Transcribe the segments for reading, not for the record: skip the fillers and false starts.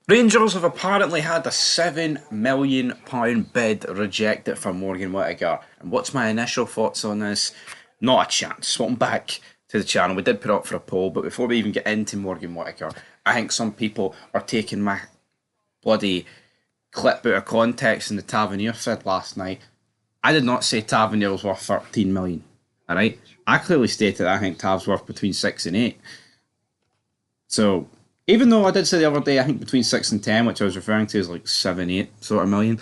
Rangers have apparently had a £7 million bid rejected for Morgan Whittaker. And what's my initial thoughts on this? Not a chance. Welcome back to the channel. We did put up for a poll, but before we even get into Morgan Whittaker, I think some people are taking my bloody clip out of context in the Tavernier said last night. I did not say Tavernier was worth 13 million. Alright? I clearly stated I think Tav's worth between 6 and 8. So even though I did say the other day, I think between 6 and 10, which I was referring to as like 7, 8 sort of million,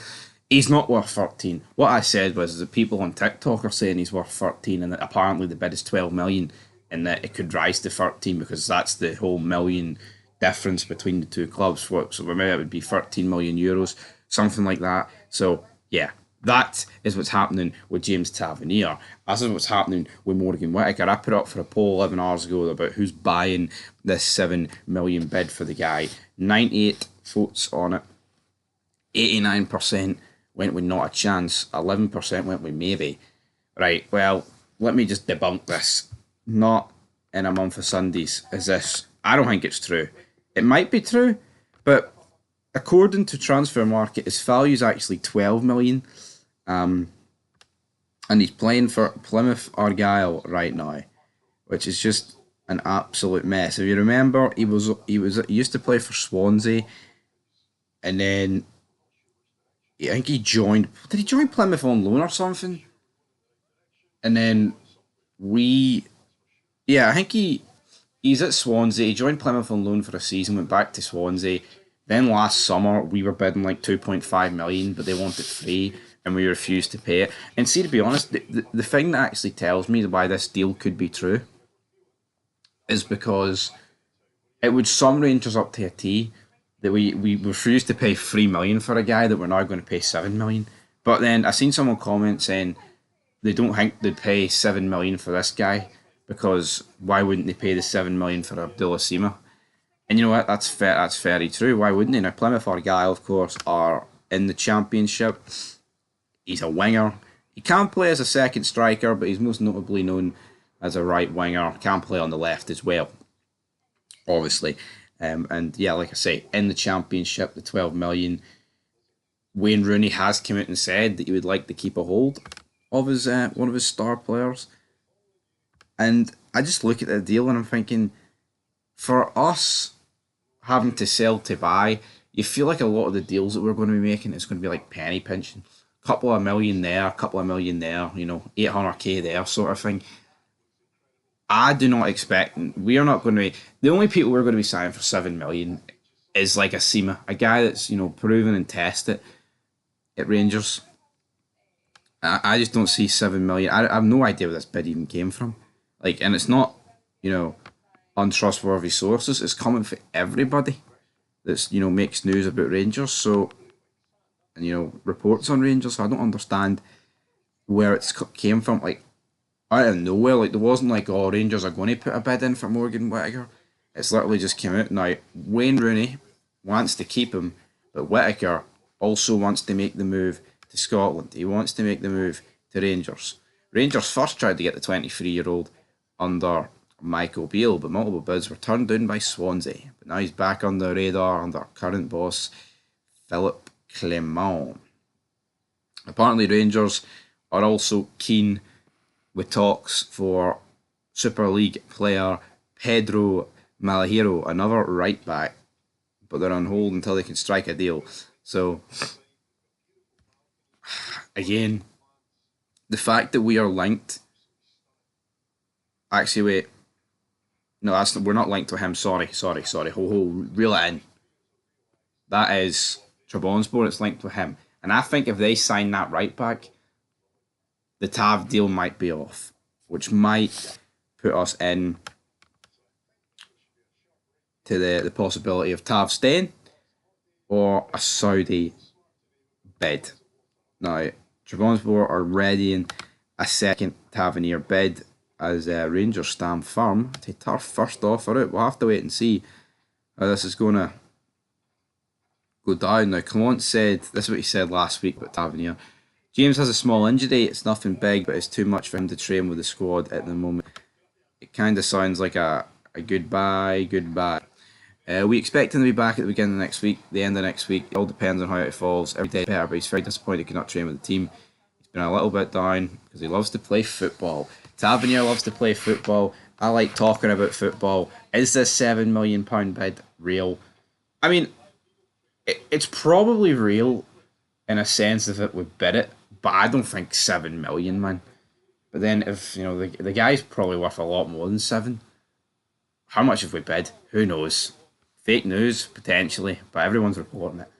he's not worth 13. What I said was that people on TikTok are saying he's worth 13 and that apparently the bid is 12 million and that it could rise to 13 because that's the whole million difference between the two clubs. So maybe it would be 13 million euros, something like that. So yeah, that is what's happening with James Tavernier. This is what's happening with Morgan Whittaker. I put up for a poll 11 hours ago about who's buying this 7 million bid for the guy. 98 votes on it. 89% went with not a chance. 11% went with maybe. Right, well, let me just debunk this. Not in a month of Sundays is this. I don't think it's true. It might be true, but according to Transfer Market, his value is actually 12 million. And he's playing for Plymouth Argyle right now, which is just an absolute mess. If you remember, he used to play for Swansea, and then I think he joined. Did he join Plymouth on loan or something? And then I think he's at Swansea. He joined Plymouth on loan for a season, went back to Swansea. Then last summer we were bidding like 2.5 million, but they wanted free and we refused to pay it. And see, to be honest, the thing that actually tells me why this deal could be true is because it would sum Rangers up to a T that we refused to pay 3 million for a guy that we're now going to pay 7 million. But then I seen someone comment saying they don't think they'd pay 7 million for this guy because why wouldn't they pay the 7 million for Abdullah Sima? And you know what? That's fair. That's very true. Why wouldn't they? Now Plymouth Argyle, of course, are in the Championship. He's a winger. He can play as a second striker, but he's most notably known as a right winger. Can play on the left as well, obviously. And yeah, like I say, in the Championship, the 12 million. Wayne Rooney has come out and said that he would like to keep a hold of his one of his star players. And I just look at the deal and I'm thinking, for us having to sell to buy, you feel like a lot of the deals that we're going to be making is going to be like penny pinching. Couple of million there, a couple of million there, 800k there sort of thing. I do not expect, we are not going to be, the only people we're going to be signing for 7 million is like a Sema, a guy that's, proven and tested at Rangers. I just don't see 7 million. I have no idea where this bid even came from. And it's not, untrustworthy sources. It's coming for everybody that's, makes news about Rangers. So, and reports on Rangers. So I don't understand where it's came from. Out of nowhere, there wasn't oh, Rangers are going to put a bid in for Morgan Whittaker. It's literally just came out. Now, Wayne Rooney wants to keep him, but Whittaker also wants to make the move to Scotland. He wants to make the move to Rangers. Rangers first tried to get the 23-year-old under Michael Beale, but multiple bids were turned down by Swansea. But now he's back on the radar under current boss Philip Clement. Apparently Rangers are also keen with talks for Super League player Pedro Malheiro, another right back, but they're on hold until they can strike a deal. So, again, the fact that we are linked. Actually, wait. No, we're not linked to him. Sorry. Reel it in. That is Trabzonspor. It's linked to him. And I think if they sign that right back, the Tav deal might be off, which might put us in to the possibility of Tav staying or a Saudi bid. Now, Trabzonspor are readying a second Tavernier bid as Rangers stand firm to turf first offer out. We'll have to wait and see how this is going to go down. Now, Clement said, this is what he said last week about Tavernier. James has a small injury. It's nothing big, but it's too much for him to train with the squad at the moment. It kind of sounds like a goodbye. We expect him to be back at the beginning of next week, the end of next week. It all depends on how it falls. Every day better, but he's very disappointed he cannot train with the team. He's been a little bit down because he loves to play football. Tavernier loves to play football. I like talking about football. Is this £7 million bid real? I mean, it's probably real in a sense if it would bid it, but I don't think 7 million, man. But then if the guy's probably worth a lot more than seven. How much have we bid? Who knows? Fake news potentially, but everyone's reporting it.